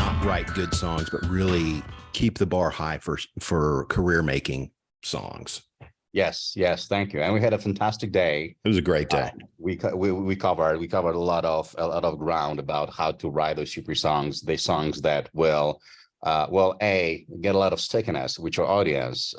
not write good songs, but really keep the bar high for career making songs. Yes, yes, thank you. And we had a fantastic day. It was a great day. We covered a lot of ground about how to write those super songs, the songs that will A, get a lot of stickiness with your audience,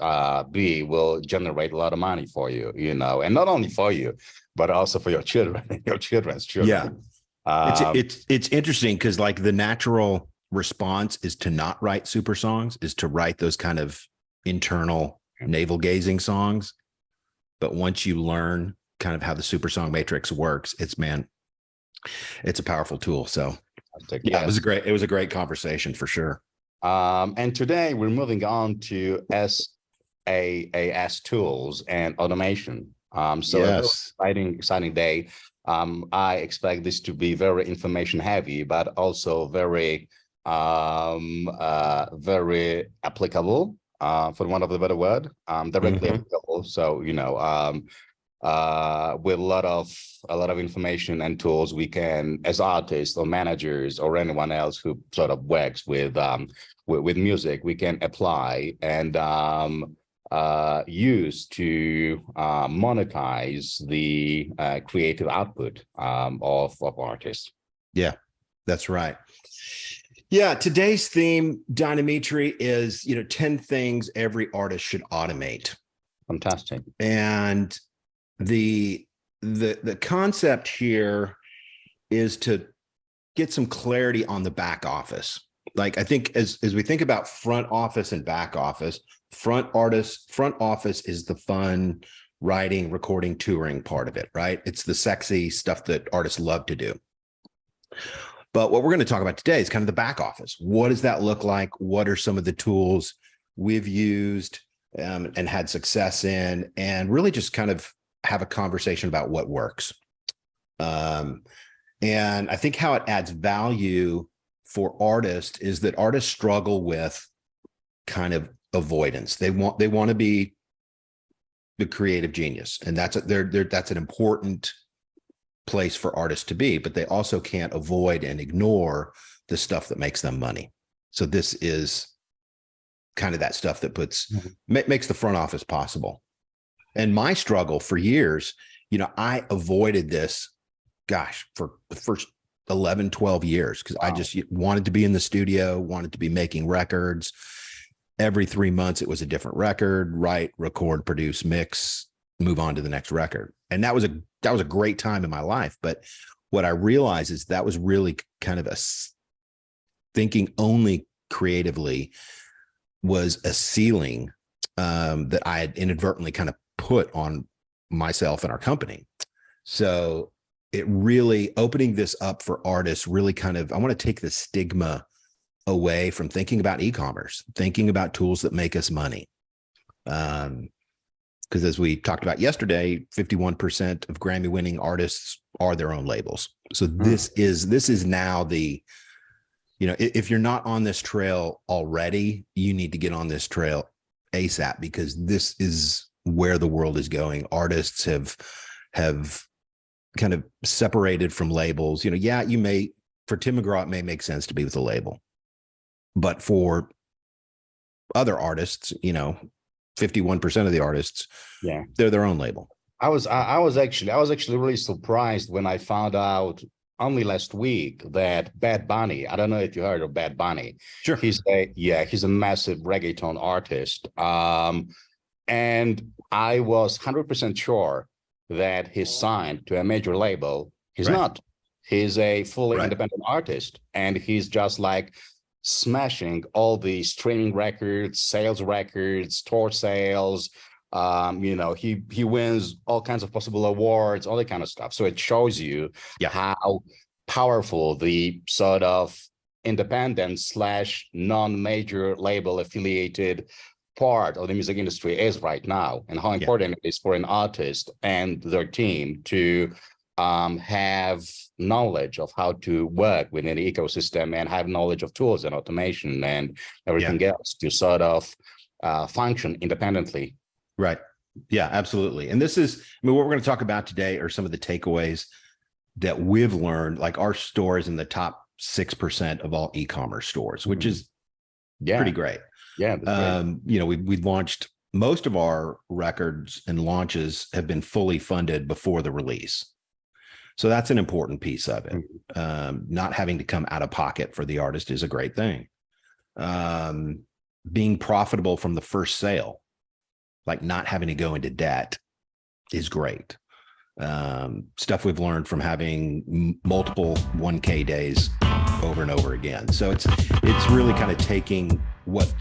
B, will generate a lot of money for you, and not only for you, but also for your children, your children's children. Yeah. It's interesting because like the natural response is to not write super songs, is to write those kind of internal navel gazing songs. But once you learn kind of how the super song matrix works, it's a powerful tool. So yeah, yes. it was a great conversation for sure. And today we're moving on to SaaS tools and automation. So yes. A very exciting day. I expect this to be very information heavy, but also very applicable, for want of a better word, directly applicable. So, with a lot of information and tools, we can, as artists or managers or anyone else who sort of works with music, we can apply and use to monetize the creative output of artists. Yeah, that's right. Yeah, today's theme, Dynamitri, is 10 things every artist should automate. Fantastic. And the concept here is to get some clarity on the back office. Like I think as we think about front office and back office, front office is the fun writing, recording, touring part of it, right? It's the sexy stuff that artists love to do. But what we're going to talk about today is kind of the back office. What does that look like? What are some of the tools we've used and had success in, and really just kind of have a conversation about what works. And I think how it adds value for artists is that artists struggle with kind of avoidance. They want to be the creative genius, and that's an important place for artists to be, but they also can't avoid and ignore the stuff that makes them money. So this is kind of that stuff that makes the front office possible. And my struggle for years, I avoided this, for the first 11, 12 years, because I just wanted to be in the studio, wanted to be making records. Every 3 months, it was a different record, write, record, produce, mix, move on to the next record. And that was a great time in my life. But what I realized is that was really kind of thinking only creatively was a ceiling that I had inadvertently kind of put on myself and our company. So it really, opening this up for artists, really kind of, I want to take the stigma away from thinking about e-commerce, thinking about tools that make us money. Because as we talked about yesterday, 51% of Grammy-winning artists are their own labels. So this is now the, if you're not on this trail already, you need to get on this trail ASAP, because this is where the world is going. Artists have kind of separated from labels. For Tim McGraw, it may make sense to be with a label, but for other artists, 51% of the artists, they're their own label. I was actually really surprised when I found out only last week that Bad Bunny, I don't know if you heard of Bad Bunny. Sure. He's a massive reggaeton artist. And I was 100% sure that he's signed to a major label. He's not. He's a fully independent artist, and he's just like smashing all the streaming records, sales records, tour sales. He wins all kinds of possible awards, all that kind of stuff. So it shows you how powerful the sort of independent / non-major label affiliated part of the music industry is right now, and how important it is for an artist and their team to have knowledge of how to work within the ecosystem and have knowledge of tools and automation and everything else to sort of function independently. Right. Yeah, absolutely. And this is, what we're going to talk about today are some of the takeaways that we've learned, like our stores in the top 6% of all e-commerce stores, which is Yeah. pretty great. Yeah. That's great. You know, we launched, most of our records and launches have been fully funded before the release. So that's an important piece of it. Not having to come out of pocket for the artist is a great thing. Being profitable from the first sale, like not having to go into debt, is great. Stuff we've learned from having multiple 1K days over and over again. So it's really kind of taking what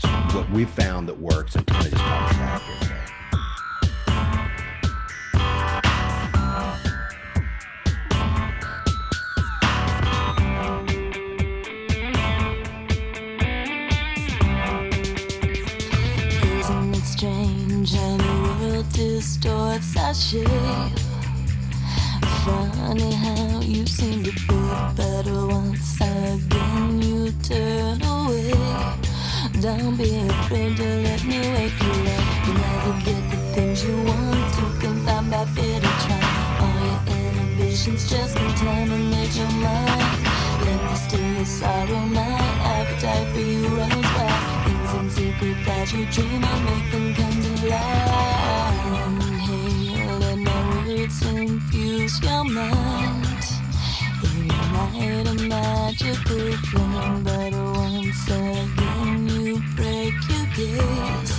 we've found that works and kind of just talking about it. Isn't it strange how the world distorts our shape? Funny how you seem to feel better once again you turn away. Don't be afraid to let me wake you up. You never get the things you want to confound by fear to try. All your inhibitions just contaminate your mind. Let me steal your sorrow, my appetite for you runs wild. Things in secret that you dream of, make them come to life. Inhale, let my words infuse your mind. Ignite a magical flame, but once again you break your gaze.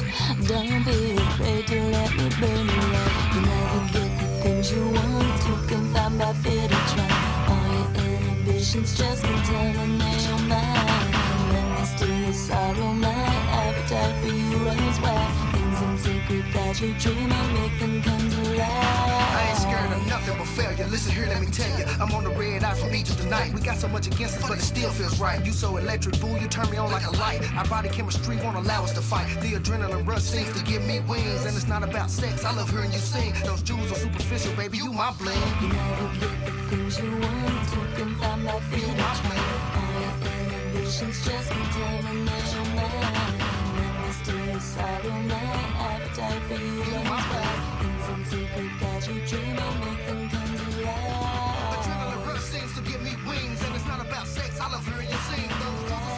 Don't be afraid to let me burn you up. You never get the things you want to confound by fear to try. All your inhibitions just contaminate your mind. Let me steal your sorrow, my appetite for you runs wild. Things in secret that you dream of, make them come to life. I ain't scared of nothing but failure. Listen here, let me tell you, I'm on the red eye from Egypt tonight. We got so much against us, but it still feels right. You so electric, boo, you turn me on like a light. Our body chemistry won't allow us to fight. The adrenaline rush seems to give me wings, and it's not about sex. I love hearing you sing. Those jewels are superficial, baby, you my bling. You never get the things you want to confound by fear to try. All your inhibitions just contaminate your mind. Let me steal your sorrow, my appetite for you runs wild. Things in secret that you dream of, make them come to life. Adrenaline rush seems to give me wings, and it's not about sex. I love hearing you sing. Those jewels are